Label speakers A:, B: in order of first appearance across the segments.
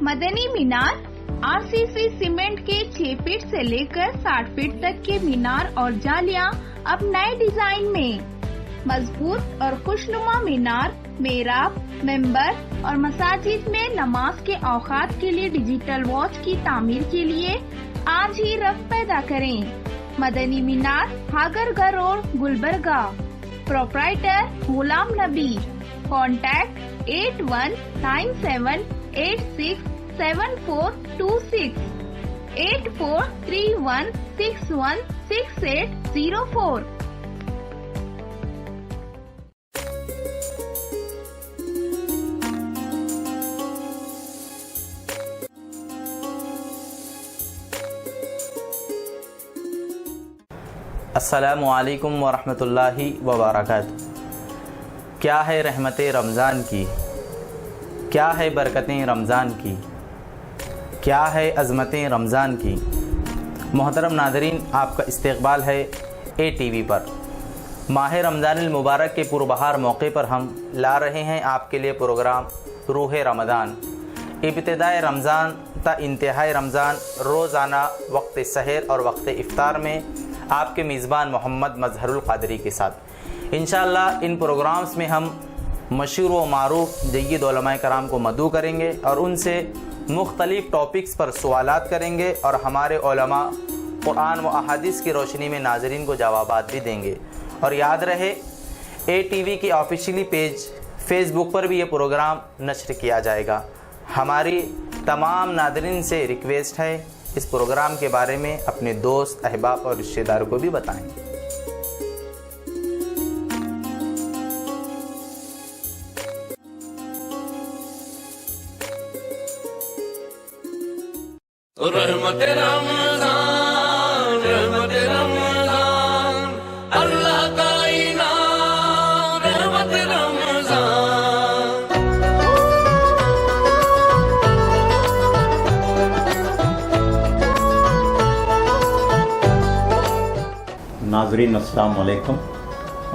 A: مدنی مینار RCC cement کے 6 fit سے لے کر 60 فٹ تک کے مینار اور جالیاں اب نئے ڈیزائن میں. مضبوط اور خوشنما مینار، محراب، ممبر اور مساجد میں نماز کے اوقات کے لیے ڈیجیٹل واچ کی تعمیر کے لیے آج ہی رغبت پیدا کریں. مدنی مینار، ہاگرگہ روڈ، گلبرگہ. پروپرائٹر غلام نبی. کانٹیکٹ 8197867426 8431616804.
B: السلام علیکم ورحمۃ اللہ وبرکاتہ. کیا ہے رحمت رمضان کی، کیا ہے برکتیں رمضان کی، کیا ہے عظمتیں رمضان کی. محترم ناظرین، آپ کا استقبال ہے ATV پر. ماہ رمضان المبارک کے پربہار موقع پر ہم لا رہے ہیں آپ کے لیے پروگرام روح رمضان. ابتدائے رمضان تا انتہائی رمضان روزانہ وقت سحر اور وقت افطار میں آپ کے میزبان محمد مظہر القادری کے ساتھ. انشاءاللہ ان پروگرامز میں ہم مشہور و معروف جید علماء کرام کو مدعو کریں گے اور ان سے مختلف ٹاپکس پر سوالات کریں گے اور ہمارے علماء قرآن و احادیث کی روشنی میں ناظرین کو جوابات بھی دیں گے. اور یاد رہے ATV کی آفیشیلی پیج فیس بک پر بھی یہ پروگرام نشر کیا جائے گا. ہماری تمام ناظرین سے ریکویسٹ ہے اس پروگرام کے بارے میں اپنے دوست، احباب اور رشتہ داروں کو بھی بتائیں.
C: رحمت رمضان، رحمت رمضان، اللہ کا انعام، رحمت رمضان.
D: ناظرین السلام علیکم.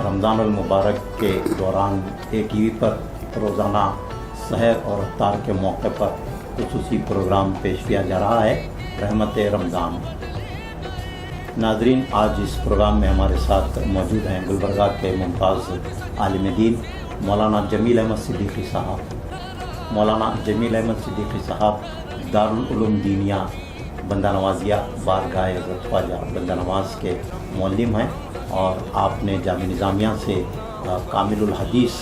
D: رمضان المبارک کے دوران ATV پر روزانہ سحر اور افطار کے موقع پر خصوصی پروگرام پیش کیا جا رہا ہے رحمت رمضان. ناظرین، آج اس پروگرام میں ہمارے ساتھ موجود ہیں گلبرگہ کے ممتاز عالم دین مولانا جمیل احمد صدیقی صاحب. مولانا جمیل احمد صدیقی صاحب دارالعلوم دینیہ بندہ نوازیہ بارگاہ حضرت خواجہ بندہ نواز کے معلم ہیں اور آپ نے جامعہ نظامیہ سے کامل الحدیث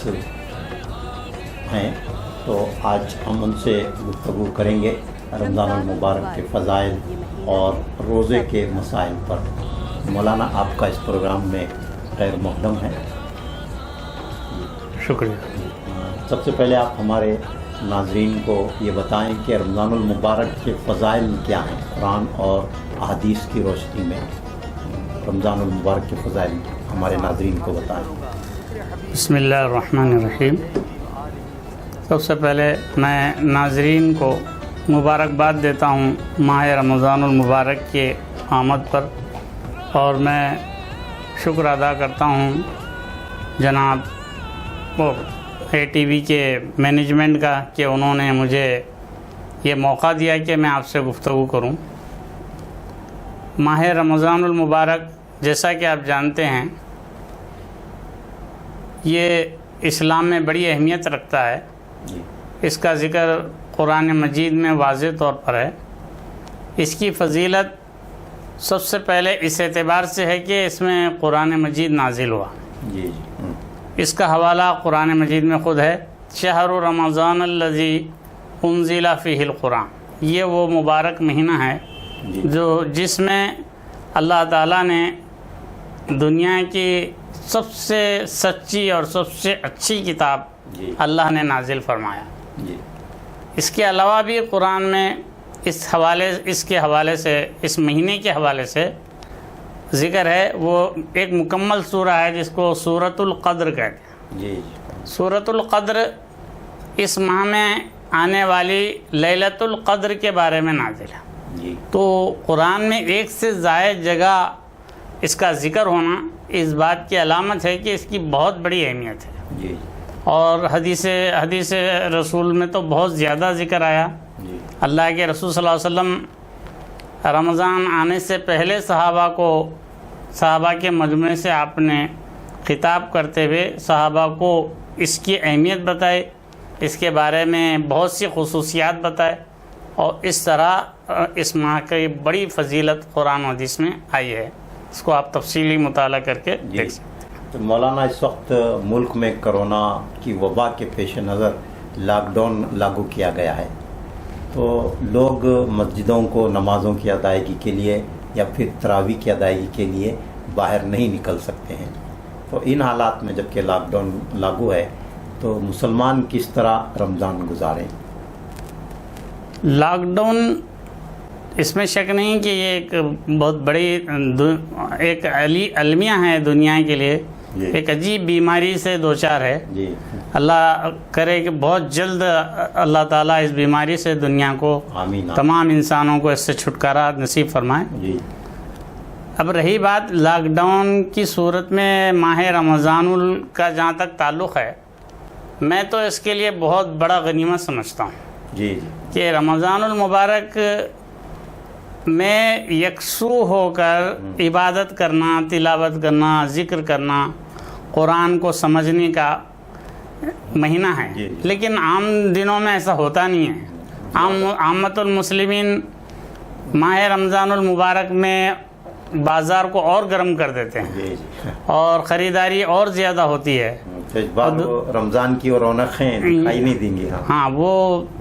D: ہیں. تو آج ہم ان سے گفتگو کریں گے رمضان المبارک کے فضائل اور روزے کے مسائل پر. مولانا، آپ کا اس پروگرام میں خیر مقدم ہے.
E: شکریہ.
D: سب سے پہلے آپ ہمارے ناظرین کو یہ بتائیں کہ رمضان المبارک کے فضائل کیا ہیں. قرآن اور احادیث کی روشنی میں رمضان المبارک کے فضائل ہمارے ناظرین کو بتائیں.
E: بسم اللہ الرحمن الرحیم. سب سے پہلے میں ناظرین کو مبارکباد دیتا ہوں ماہ رمضان المبارک کے آمد پر، اور میں شکر ادا کرتا ہوں جناب ATV کے مینجمنٹ کا کہ انہوں نے مجھے یہ موقع دیا کہ میں آپ سے گفتگو کروں. ماہ رمضان المبارک جیسا کہ آپ جانتے ہیں یہ اسلام میں بڑی اہمیت رکھتا ہے. اس کا ذکر قرآن مجید میں واضح طور پر ہے. اس کی فضیلت سب سے پہلے اس اعتبار سے ہے کہ اس میں قرآن مجید نازل ہوا. اس کا حوالہ قرآن مجید میں خود ہے. شہر رمضان الذی انزل فیہ القرآن. یہ وہ مبارک مہینہ ہے جس میں اللہ تعالیٰ نے دنیا کی سب سے سچی اور سب سے اچھی کتاب اللہ نے نازل فرمایا. اس کے علاوہ بھی قرآن میں اس کے حوالے سے، اس مہینے کے حوالے سے ذکر ہے. وہ ایک مکمل سورہ ہے جس کو سورۃ القدر کہتے ہیں. سورۃ القدر اس ماہ میں آنے والی لیلۃ القدر کے بارے میں نازل ہے. تو قرآن میں ایک سے زائد جگہ اس کا ذکر ہونا اس بات کی علامت ہے کہ اس کی بہت بڑی اہمیت ہے. اور حدیث رسول میں تو بہت زیادہ ذکر آیا. اللہ کے رسول صلی اللہ علیہ وسلم رمضان آنے سے پہلے صحابہ کے مجموعے سے آپ نے خطاب کرتے ہوئے صحابہ کو اس کی اہمیت بتائی، اس کے بارے میں بہت سی خصوصیات بتائے، اور اس طرح اس ماہ کی بڑی فضیلت قرآن و حدیث میں آئی ہے. اس کو آپ تفصیلی مطالعہ کر کے دیکھ سکتے ہیں.
D: تو مولانا اس وقت ملک میں کرونا کی وبا کے پیش نظر لاک ڈاؤن لاگو کیا گیا ہے، تو لوگ مسجدوں کو نمازوں کی ادائیگی کے لیے یا پھر تراویح کی ادائیگی کے لیے باہر نہیں نکل سکتے ہیں. تو ان حالات میں جب کہ لاک ڈاؤن لاگو ہے تو مسلمان کس طرح رمضان گزاریں؟
E: لاک ڈاؤن اس میں شک نہیں کہ یہ ایک بہت بڑی ایک المیہ ہے دنیا کے لیے، ایک عجیب بیماری سے دوچار ہے.
D: جی
E: اللہ کرے کہ بہت جلد اللہ تعالیٰ اس بیماری سے دنیا کو
D: آمین.
E: تمام انسانوں کو اس سے چھٹکارا نصیب فرمائے.
D: جی
E: اب رہی بات لاک ڈاؤن کی صورت میں ماہ رمضان کا جہاں تک تعلق ہے، میں تو اس کے لیے بہت بڑا غنیمت سمجھتا ہوں
D: جی
E: کہ رمضان المبارک میں یکسو ہو کر عبادت کرنا، تلاوت کرنا، ذکر کرنا، قرآن کو سمجھنے کا مہینہ ہے.
D: جی.
E: لیکن عام دنوں میں ایسا ہوتا نہیں ہے. عامت المسلمین ماہ رمضان المبارک میں بازار کو اور گرم کر دیتے ہیں
D: جی
E: اور خریداری اور زیادہ ہوتی ہے.
D: تو اس بار وہ رمضان کی رونقیں دکھائی نہیں دیں گی.
E: ہاں وہ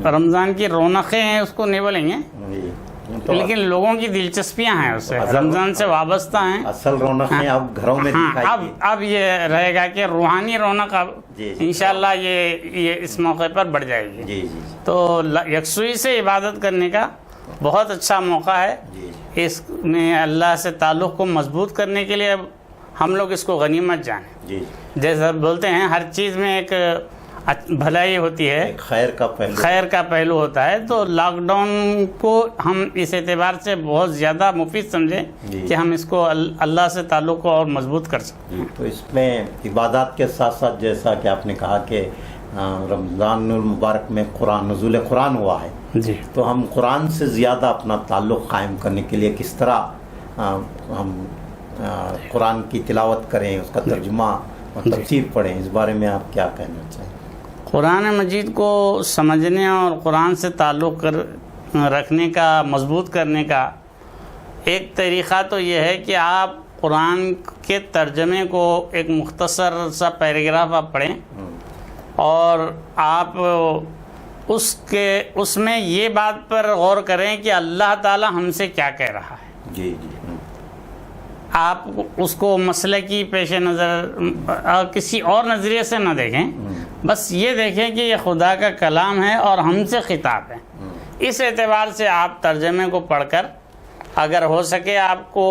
E: رمضان کی رونقیں ہیں، اس کو نہیں بولیں گے،
D: جی تو
E: لیکن لوگوں کی دلچسپیاں ہیں اس سے، رمضان سے وابستہ ہیں.
D: اصل رونقیں اب گھروں میں
E: ہاں
D: دکھائی
E: اب یہ رہے گا کہ روحانی رونق اب
D: جی.
E: انشاءاللہ یہ اس موقع پر بڑھ جائے گی.
D: جی جی
E: تو یکسوئی سے عبادت کرنے کا بہت اچھا موقع ہے.
D: جی
E: اس میں اللہ سے تعلق کو مضبوط کرنے کے لیے ہم لوگ اس کو غنیمت جانیں.
D: جی
E: جیسا بولتے ہیں ہر چیز میں ایک بھلائی ہوتی ہے،
D: ایک خیر کا پہلو
E: ہوتا ہے. تو لاک ڈاؤن کو ہم اس اعتبار سے بہت زیادہ مفید سمجھیں
D: جی.
E: کہ ہم اس کو اللہ سے تعلق کو اور مضبوط کر سکیں.
D: جی. تو اس میں عبادات کے ساتھ ساتھ جیسا کہ آپ نے کہا کہ رمضان المبارک میں نزول قرآن ہوا ہے،
E: جی
D: تو ہم قرآن سے زیادہ اپنا تعلق قائم کرنے کے لیے کس طرح ہم قرآن کی تلاوت کریں، اس کا ترجمہ اور تفسیر پڑھیں، اس بارے میں آپ کیا کہنا چاہیں؟
E: قرآن مجید کو سمجھنے اور قرآن سے تعلق رکھنے کا، مضبوط کرنے کا ایک طریقہ تو یہ ہے کہ آپ قرآن کے ترجمے کو ایک مختصر سا پیراگراف آپ پڑھیں اور آپ اس میں یہ بات پر غور کریں کہ اللہ تعالی ہم سے کیا کہہ رہا ہے.
D: جی جی
E: آپ اس کو مسئلہ کی پیش نظر کسی اور نظریے سے نہ دیکھیں، بس یہ دیکھیں کہ یہ خدا کا کلام ہے اور ہم سے خطاب ہے. اس اعتبار سے آپ ترجمے کو پڑھ کر اگر ہو سکے آپ کو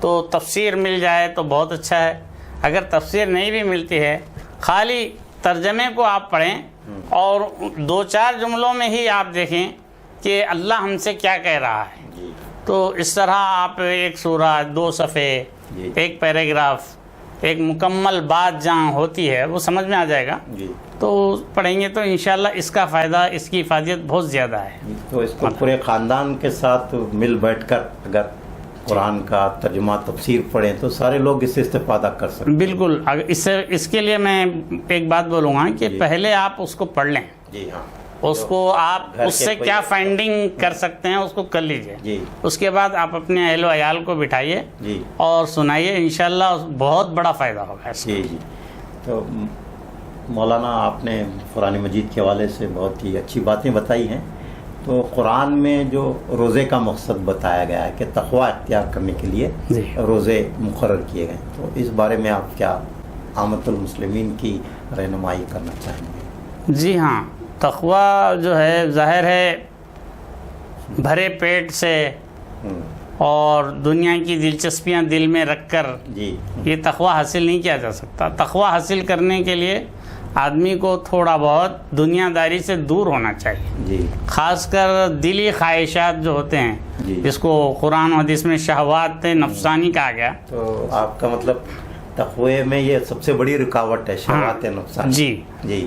E: تو تفسیر مل جائے تو بہت اچھا ہے. اگر تفسیر نہیں بھی ملتی ہے، خالی ترجمے کو آپ پڑھیں اور 2-4 جملوں میں ہی آپ دیکھیں کہ اللہ ہم سے کیا کہہ رہا ہے. تو اس طرح آپ ایک سورہ، 2 صفحے، ایک پیراگراف، ایک مکمل بات جہاں ہوتی ہے وہ سمجھ میں آ جائے گا. تو پڑھیں گے تو انشاءاللہ اس کا فائدہ، اس کی افادیت بہت زیادہ ہے.
D: تو اس کو پورے خاندان کے ساتھ مل بیٹھ کر اگر قرآن کا ترجمہ تفسیر پڑھیں تو سارے لوگ اس سے استفادہ کر سکتے ہیں.
E: بالکل. اس کے لیے میں ایک بات بولوں گا کہ پہلے آپ اس کو پڑھ لیں.
D: جی ہاں.
E: اس کو آپ اس سے کیا فائنڈنگ کر سکتے ہیں اس کو کر لیجئے.
D: جی.
E: اس کے بعد آپ اپنے اہل و عیال کو بٹھائیے
D: جی
E: اور سنائیے، انشاءاللہ بہت بڑا فائدہ ہوگا اس
D: جی جی. تو مولانا آپ نے قرآن مجید کے حوالے سے بہت ہی اچھی باتیں بتائی ہیں. تو قرآن میں جو روزے کا مقصد بتایا گیا ہے کہ تقوی اختیار کرنے کے لیے روزے مقرر کیے گئے، تو اس بارے میں آپ کیا عامت المسلمین کی رہنمائی کرنا چاہیں گے؟
E: جی ہاں، تقوی جو ہے ظاہر ہے بھرے پیٹ سے اور دنیا کی دلچسپیاں دل میں رکھ کر
D: جی
E: یہ تقوی حاصل نہیں کیا جا سکتا. تقوی حاصل کرنے کے لیے آدمی کو تھوڑا بہت دنیا داری سے دور ہونا چاہیے.
D: جی.
E: خاص کر دلی خواہشات جو ہوتے ہیں
D: جی.
E: جس کو قرآن و حدیث میں شہوات نفسانی کہا گیا.
D: تو آپ کا مطلب تقوی میں یہ سب سے بڑی رکاوٹ ہے، شہوات نفسانی.
E: جی
D: جی.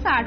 A: 60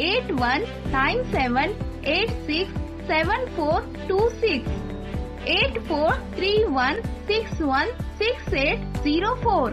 A: 8197867426 8431616804।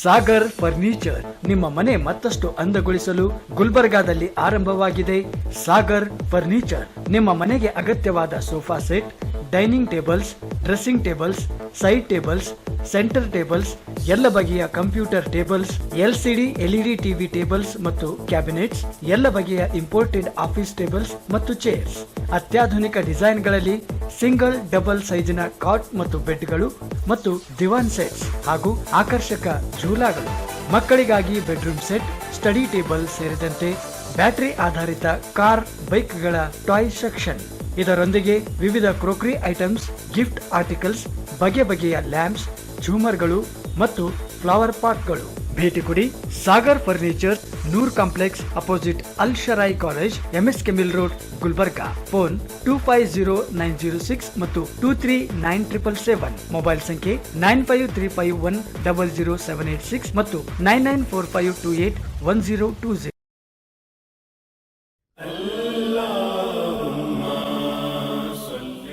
F: ಸಾಗರ್ ಫರ್ನಿಚರ್ ನಿಮ್ಮ ಮನೆ ಮತ್ತಷ್ಟು ಅಂದಗೊಳಿಸಲು ಗುಲ್ಬರ್ಗಾದಲ್ಲಿ ಆರಂಭವಾಗಿದೆ ಸಾಗರ್ ಫರ್ನಿಚರ್. ನಿಮ್ಮ ಮನೆಗೆ ಅಗತ್ಯವಾದ sofa set, dining tables, dressing tables, side tables, centre tables, ಎಲ್ಲ ಬಗೆಯ computer tables, LCD LED TV tables ಮತ್ತು ಕ್ಯಾಬಿನೆಟ್ಸ್, ಎಲ್ಲ ಬಗೆಯ ಇಂಪೋರ್ಟೆಡ್ ಆಫೀಸ್ ಟೇಬಲ್ಸ್ ಮತ್ತು ಚೇರ್ಸ್, ಅತ್ಯಾಧುನಿಕ ಡಿಸೈನ್ಗಳಲ್ಲಿ ಸಿಂಗಲ್ ಡಬಲ್ ಸೈಜಿನ ಕಾಟ್ ಮತ್ತು ಬೆಡ್ಗಳು ಮತ್ತು ದಿವಾನ್ ಸೆಟ್ಸ್ ಹಾಗೂ ಆಕರ್ಷಕ ಝೂಲಾಗಳು, ಮಕ್ಕಳಿಗಾಗಿ ಬೆಡ್ರೂಮ್ ಸೆಟ್, ಸ್ಟಡಿ ಟೇಬಲ್ ಸೇರಿದಂತೆ ಬ್ಯಾಟರಿ ಆಧಾರಿತ ಕಾರ್, ಬೈಕ್ಗಳ ಟಾಯ್ ಸೆಕ್ಷನ್. ಇದರೊಂದಿಗೆ ವಿವಿಧ ಕ್ರೋಕರಿ ಐಟಮ್ಸ್, ಗಿಫ್ಟ್ ಆರ್ಟಿಕಲ್ಸ್, ಬಗೆ ಬಗೆಯ ಲ್ಯಾಂಪ್ಸ್, ಝೂಮರ್ಗಳು ಮತ್ತು ಫ್ಲವರ್ ಪಾಟ್ಗಳು. ಭೇಟಿ ಕೊಡಿ Sagar furniture, Noor complex opposite Al Sharayi college, MSK mill road, Gulbarga. Phone 250906 ಮತ್ತು 239777. ಮೊಬೈಲ್ ಸಂಖ್ಯೆ 9535100786 ಮತ್ತು 9945281020.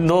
E: 2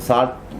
D: 60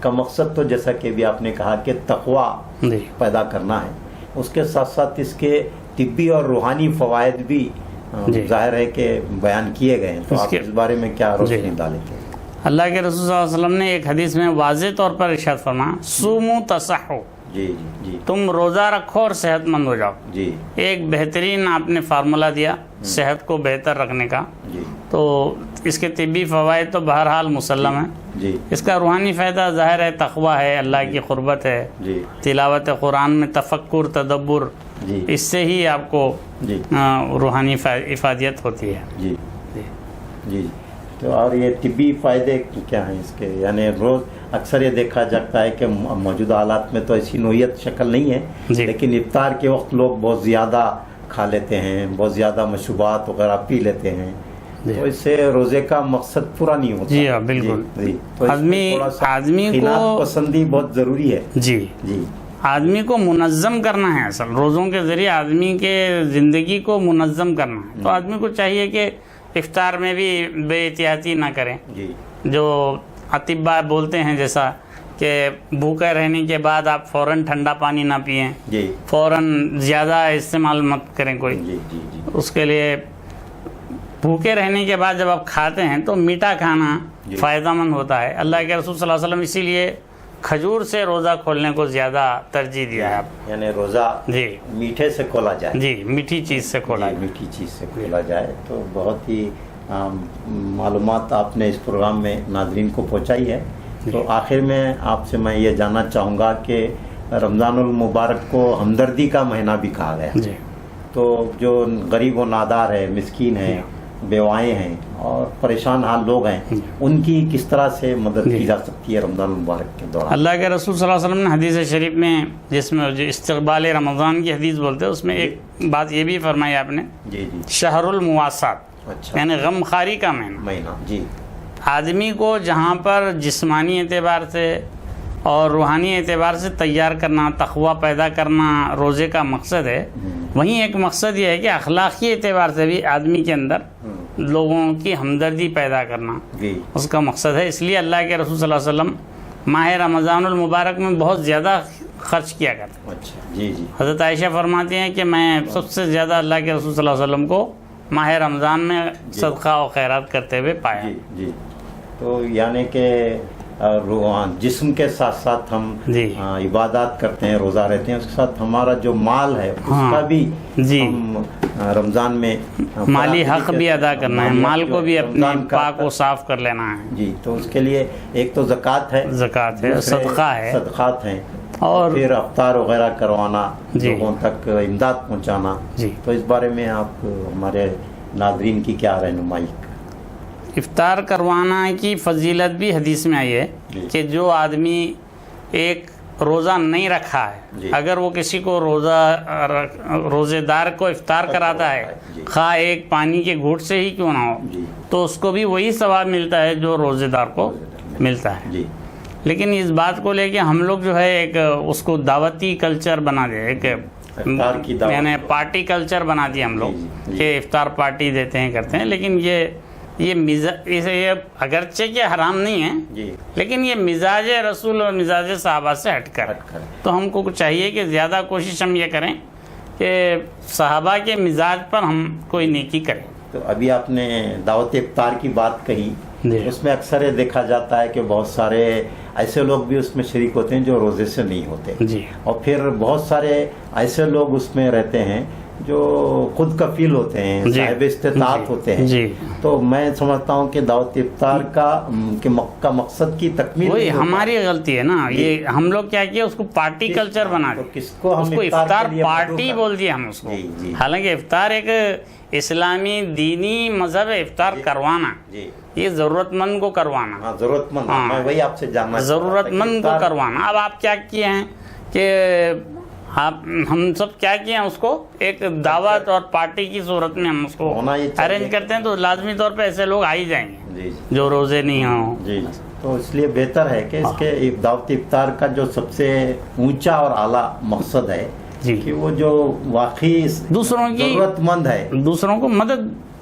D: کا مقصد تو جیسا کہ بھی آپ نے کہا کہ تقوی
E: جی
D: پیدا کرنا ہے، اس کے ساتھ ساتھ اس کے طبی اور روحانی فوائد بھی
E: جی
D: ظاہر ہے کہ بیان کیے گئے ہیں، تو آپ اس بارے میں کیا روشنی ڈالیں گے؟
E: اللہ کے رسول صلی اللہ علیہ وسلم نے ایک حدیث میں واضح طور پر ارشاد فرمایا سومو تصحو،
D: جی جی جی
E: تم روزہ رکھو اور صحت مند ہو جاؤ.
D: جی
E: ایک بہترین آپ نے فارمولہ دیا صحت کو بہتر رکھنے کا.
D: جی
E: تو اس کے طبی فوائد تو بہرحال مسلم ہیں.
D: جی
E: اس کا روحانی فائدہ ظاہر ہے تقوی ہے، اللہ کی قربت ہے،
D: جی
E: تلاوت قرآن میں تفکر تدبر،
D: جی
E: اس سے ہی آپ کو
D: جی
E: روحانی افادیت ہوتی ہے.
D: جی
E: جی
D: جی تو اور یہ طبی فائدے کیا ہیں اس کے؟ یعنی روز اکثر یہ دیکھا جاتا ہے کہ موجودہ حالات میں تو ایسی نوعیت شکل نہیں ہے،
E: جی
D: لیکن افطار کے وقت لوگ بہت زیادہ کھا لیتے ہیں، بہت زیادہ مشروبات وغیرہ پی لیتے ہیں،
E: جی
D: تو اس سے روزے کا مقصد پورا نہیں ہوتا.
E: جی ہاں بالکل.
D: جی تو اس میں تھوڑا سا
E: آدمی
D: خلاف
E: کو
D: پسندی بہت ضروری ہے.
E: جی
D: جی
E: آدمی کو منظم کرنا ہے. اصل روزوں کے ذریعے آدمی کے زندگی کو منظم کرنا ہے. تو آدمی کو چاہیے کہ افطار میں بھی بے احتیاطی نہ کریں.
D: جی
E: جو اطباء بولتے ہیں جیسا کہ بھوکے رہنے کے بعد آپ فوراً ٹھنڈا پانی نہ پئیں،
D: جی
E: فوراً زیادہ استعمال مت کریں کوئی.
D: جی جی جی
E: اس کے لیے بھوکے رہنے کے بعد جب آپ کھاتے ہیں تو میٹھا کھانا
D: جی
E: فائدہ مند ہوتا ہے. اللہ کے رسول صلی اللہ علیہ وسلم اسی لیے کھجور سے روزہ کھولنے کو زیادہ ترجیح دیا ہے. آپ
D: یعنی روزہ
E: جی
D: میٹھے سے کھولا جائے.
E: جی میٹھی چیز سے کھولا
D: جی،
E: جائے.
D: میٹھی چیز سے کھولا جائے. تو بہت ہی معلومات آپ نے اس پروگرام میں ناظرین کو پہنچائی ہے. تو آخر میں آپ سے میں یہ جاننا چاہوں گا کہ رمضان المبارک کو ہمدردی کا مہینہ بھی کہا گیا.
E: جی
D: تو جو غریب و نادار ہے، مسکین ہیں، بیوائیں ہیں اور پریشان حال لوگ ہیں، ان کی کس طرح سے مدد کی جا سکتی ہے رمضان المبارک کے دوران؟
E: اللہ کے رسول صلی اللہ علیہ وسلم نے حدیث شریف میں جس میں جو استقبال رمضان کی حدیث بولتے ہیں اس میں ایک بات یہ بھی فرمائی آپ نے،
D: جی جی
E: شہر المواسات،
D: اچھا
E: یعنی غم خاری کا مہینہ.
D: مہینہ. جی
E: آدمی کو جہاں پر جسمانی اعتبار سے اور روحانی اعتبار سے تیار کرنا، تقوی پیدا کرنا روزے کا مقصد ہے، وہیں ایک مقصد یہ ہے کہ اخلاقی اعتبار سے بھی آدمی کے اندر لوگوں کی ہمدردی پیدا کرنا
D: جی
E: اس کا مقصد ہے. اس لیے اللہ کے رسول صلی اللہ علیہ وسلم ماہ رمضان المبارک میں بہت زیادہ خرچ کیا کرتے ہیں.
D: اچھا جی جی
E: حضرت عائشہ فرماتی ہیں کہ میں سب سے زیادہ اللہ کے رسول صلی اللہ علیہ وسلم کو ماہ رمضان میں صدقہ و خیرات کرتے ہوئے پایا.
D: جی جی تو یعنی کہ جسم کے ساتھ ساتھ ہم
E: جی
D: عبادات کرتے ہیں، روزہ رہتے ہیں، اس کے ساتھ ہمارا جو مال ہے اس
E: ہاں
D: کا بھی
E: جی
D: ہم رمضان میں
E: مالی حق بھی ادا کرنا ہے، مال کو بھی اپنے
D: رمضان کا
E: پاک و صاف کر لینا ہے.
D: جی تو اس کے لیے ایک تو زکوٰۃ ہے،
E: زکوٰۃ ہے،
D: دوسرے
E: صدقہ ہے،
D: صدقات ہیں،
E: اور
D: پھر افطار وغیرہ کروانا،
E: جی
D: لوگوں تک امداد پہنچانا.
E: جی
D: تو اس بارے میں آپ ہمارے ناظرین کی کیا رہنمائی؟
E: افطار کروانا کی فضیلت بھی حدیث میں آئی ہے
D: جی
E: کہ جو آدمی ایک روزہ نہیں رکھا ہے،
D: جی
E: اگر وہ کسی کو روزے دار کو افطار کراتا ہے،
D: جی
E: خواہ ایک پانی کے گھونٹ سے ہی کیوں نہ ہو،
D: جی
E: تو اس کو بھی وہی ثواب ملتا ہے جو روزے دار کو ملتا ہے.
D: جی
E: لیکن اس بات کو لے کے ہم لوگ جو ہے ایک اس کو دعوتی کلچر بنا دیا، ایک
D: افطار کی دعوت،
E: یعنی پارٹی کلچر بنا دیا ہم لوگ
D: جی
E: کہ افطار پارٹی دیتے ہیں کرتے ہیں. لیکن یہ اگرچہ کہ حرام نہیں ہے،
D: جی
E: لیکن یہ مزاج رسول اور مزاج صحابہ سے ہٹ کر. تو ہم کو چاہیے کہ زیادہ کوشش ہم یہ کریں کہ صحابہ کے مزاج پر ہم کوئی نیکی کریں.
D: تو ابھی آپ نے دعوت افطار کی بات کہی،
E: جی
D: اس میں اکثر یہ دیکھا جاتا ہے کہ بہت سارے ایسے لوگ بھی اس میں شریک ہوتے ہیں جو روزے سے نہیں ہوتے،
E: جی
D: اور پھر بہت سارے ایسے لوگ اس میں رہتے ہیں جو خود کفیل ہوتے ہیں،
E: جی
D: صاحب استطاعت
E: جی
D: ہوتے ہیں.
E: جی
D: تو میں سمجھتا ہوں کہ دعوت افطار کا مقصد کی تکمیل
E: وہی
D: نہیں ہوتا.
E: ہماری غلطی ہے نا. یہ ہم لوگ کیا کیا اس کو پارٹی کلچر بنا
D: تو
E: دیا،
D: کس کو ہم
E: اس کو
D: افطار
E: افطار
D: کے لیے
E: پارٹی
D: مدعو
E: بول دیا ہم اس کو.
D: جی جی
E: حالانکہ افطار ایک اسلامی دینی مذہب ہے. افطار کروانا،
D: جی
E: یہ ضرورت مند کو کروانا،
D: ہاں ضرورت مند.
E: ہاں.
D: میں وہی آپ سے جاننا
E: ضرورت مند کو کروانا. اب آپ کیا کیے ہیں کہ ہم سب کیا کیے ہیں اس کو ایک دعوت اور پارٹی کی صورت میں ہم اس کو
D: ہونا یہ چاہیے.
E: ارینج کرتے ہیں، تو لازمی طور پہ ایسے لوگ آ ہی جائیں گے
D: جی
E: جو روزے نہیں ہوں.
D: جی تو اس لیے بہتر ہے کہ اس کے دعوت افطار کا جو سب سے اونچا اور اعلیٰ مقصد ہے
E: جی
D: کہ وہ جو واقعی
E: دوسروں کی
D: ضرورت مند ہے
E: دوسروں کو مدد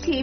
A: 6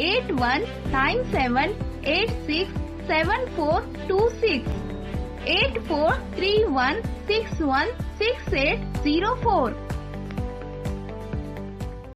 A: 8197867426 8431616804।